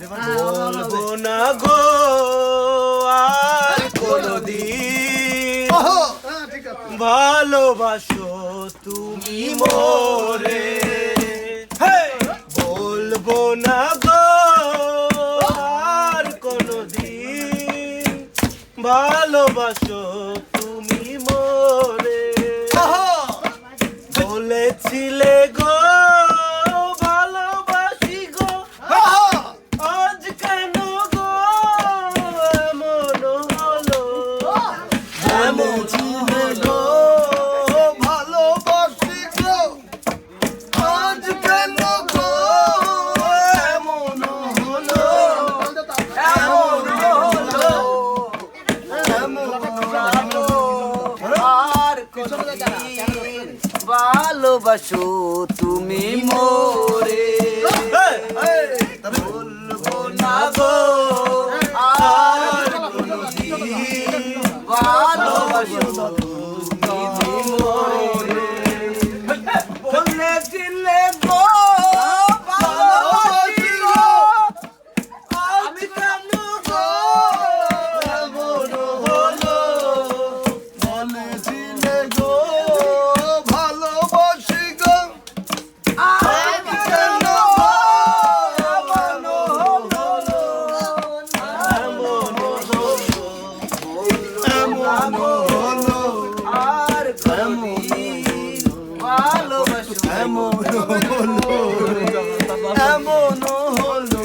বলবো না গো আর কোনদিন ভালোবাসো তুমি মোরে, বলবো না গো আর কোনদিন ভালোবাসো তুমি মোরে। বলেছিলে গো ভালোবাসি গো, আজ কেন গো এমন হলো, এমন হলো ভালোবাসি গো, আজ কেন গো এমন হলো, এমন হলো, এমন হলো আর কোনদিন ভালোবাসো তুমি মোরে। বলবো না গো আর কোনদিন ভালোবাসো তুমি মোরে। বলেছিলে গো ভালোবাসি গো, আজ কেন গো এমন হলো, বলেছিলে গো ভালোবাসি গো, আজ কেন গো এমন হলো, এমন হলো, এমন হলো আর কোনদিন ভালোবাসো, এমন হলো, এমন হলো,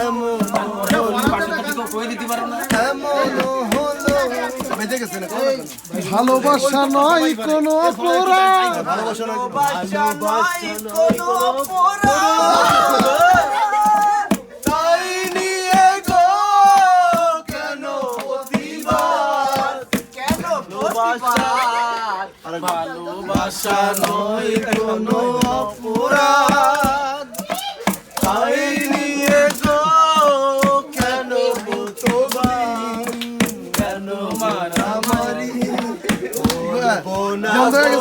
এমন ভালোবাসা নয় কোনো অপরাধ, ভালোবাসা নয় কোনো অপরাধ, তাই নিয়ে গো কেন প্রতিবাদ, কেন প্রতিবাদ, ভালোবাসা নয় কোনো অপরাধ, তাই নিয়ে গো কেন প্রতিবাদ, কেন মারামারি, বলবো না